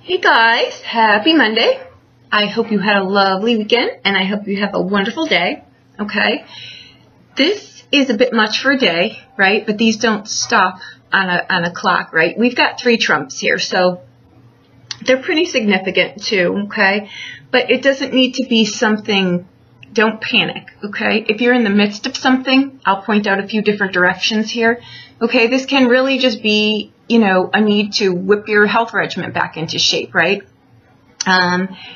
Hey guys, happy Monday. I hope you had a lovely weekend and I hope you have a wonderful day. Okay, this is a bit much for a day, right? But these don't stop on a clock, right? We've got 3 trumps here, so they're pretty significant too, okay? But it doesn't need to be something, don't panic, okay? If you're in the midst of something, I'll point out a few different directions here. Okay, this can really just be, you know, a need to whip your health regimen back into shape, right?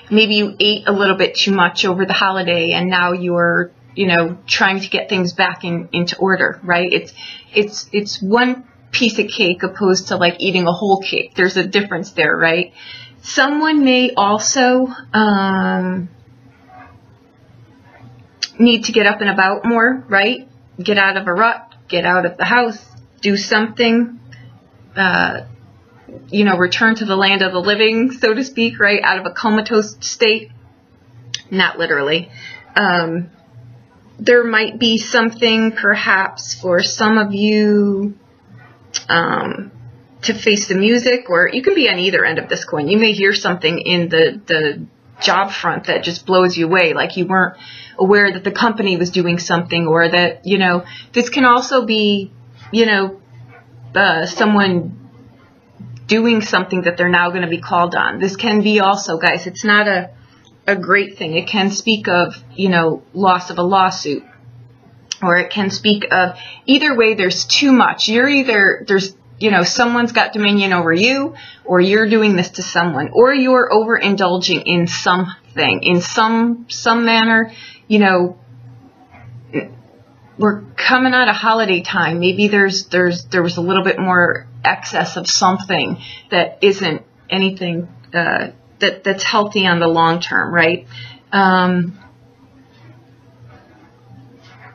Maybe you ate a little bit too much over the holiday and now you're, you know, trying to get things back into order, right? It's one piece of cake opposed to like eating a whole cake. There's a difference there, right? Someone may also need to get up and about more, right? Get out of a rut, get out of the house, do something, you know, return to the land of the living, so to speak, right? Out of a comatose state. Not literally. There might be something perhaps for some of you to face the music, or you can be on either end of this coin. You may hear something in the job front that just blows you away, like you weren't aware that the company was doing something, or that, you know, this can also be, you know, someone doing something that they're now going to be called on. This can be also, guys, it's not a great thing. It can speak of, you know, loss of a lawsuit, or it can speak of, either way, there's too much. You're either, there's, you know, someone's got dominion over you, or you're doing this to someone, or you're overindulging in something, in some manner. You know, we're coming out of holiday time. Maybe there was a little bit more excess of something that isn't anything that's healthy on the long term, right?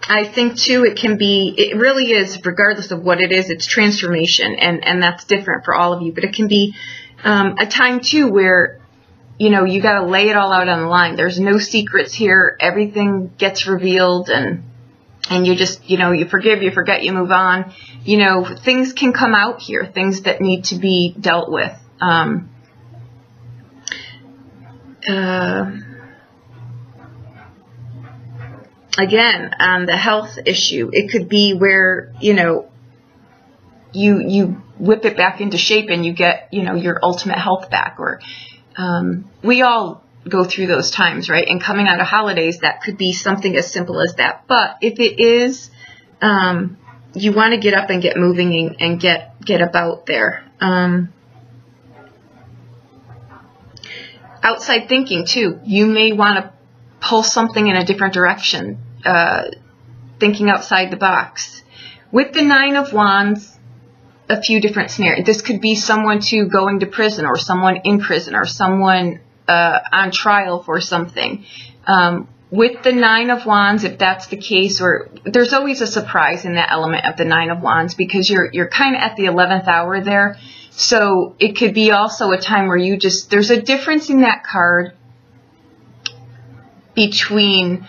I think too, it really is, regardless of what it is, it's transformation, and that's different for all of you. But it can be a time too where, you know, you got to lay it all out on the line. There's no secrets here. Everything gets revealed, and you just, you know, you forgive, you forget, you move on. You know, things can come out here, things that need to be dealt with. Again, on the health issue, it could be where, you know, you whip it back into shape and you get, you know, your ultimate health back. Or we all go through those times, right? And coming out of holidays, that could be something as simple as that. But if it is, you want to get up and get moving and get about there. Outside thinking too. You may want to pull something in a different direction. Thinking outside the box. With the 9 of Wands, a few different scenarios. This could be someone too going to prison, or someone in prison, or someone on trial for something. With the 9 of Wands, if that's the case, or there's always a surprise in that element of the 9 of Wands, because you're kind of at the 11th hour there. So it could be also a time where you just, there's a difference in that card between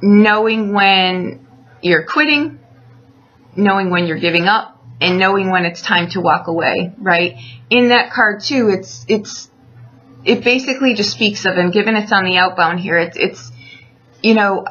knowing when you're quitting, knowing when you're giving up, and knowing when it's time to walk away, right? In that card too, it basically just speaks of, and given it's on the outbound here, it's you know,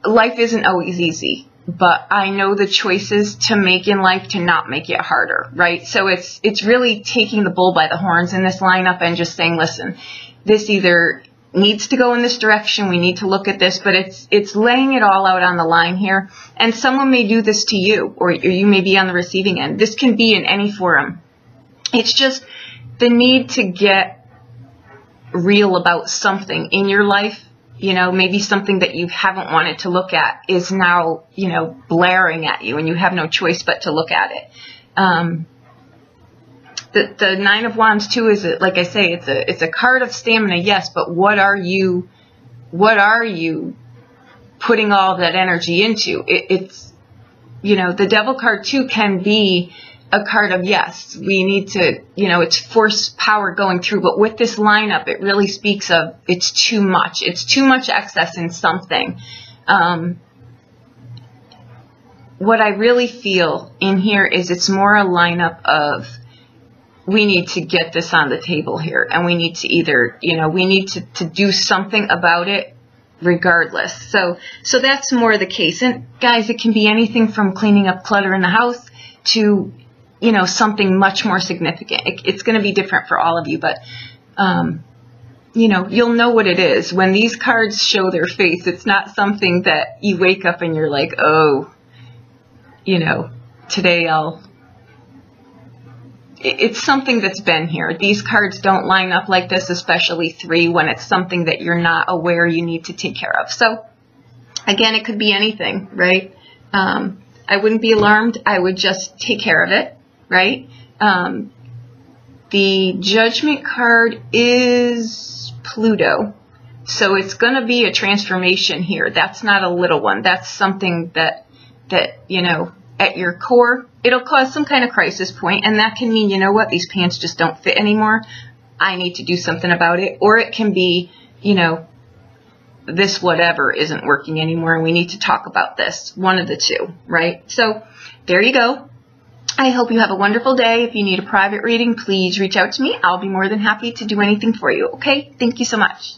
life isn't always easy, but I know the choices to make in life to not make it harder, right? So it's really taking the bull by the horns in this lineup and just saying, listen, this either needs to go in this direction, we need to look at this, but it's laying it all out on the line here. And someone may do this to you, or you may be on the receiving end. This can be in any forum. It's just the need to get real about something in your life. You know, maybe something that you haven't wanted to look at is now, you know, blaring at you, and you have no choice but to look at it. The 9 of Wands too is, like I say, it's a card of stamina, yes, but what are you putting all that energy into? It's, you know, the Devil card too can be a card of, yes, we need to, you know, it's force power going through, but with this lineup, it really speaks of, it's too much. It's too much excess in something. What I really feel in here is it's more a lineup of we need to get this on the table here, and we need to either, you know, we need to do something about it regardless. So that's more the case. And guys, it can be anything from cleaning up clutter in the house to, you know, something much more significant. It's going to be different for all of you, but, you know, you'll know what it is. When these cards show their face, it's not something that you wake up and you're like, oh, you know, today it's something that's been here. These cards don't line up like this, especially 3, when it's something that you're not aware you need to take care of. So, again, it could be anything, right? I wouldn't be alarmed. I would just take care of it, right? The Judgment card is Pluto. So it's going to be a transformation here. That's not a little one. That's something that, you know, at your core, it'll cause some kind of crisis point, and that can mean, you know what, these pants just don't fit anymore. I need to do something about it. Or it can be, you know, this whatever isn't working anymore, and we need to talk about this. One of the two, right? So there you go. I hope you have a wonderful day. If you need a private reading, please reach out to me. I'll be more than happy to do anything for you, okay? Thank you so much.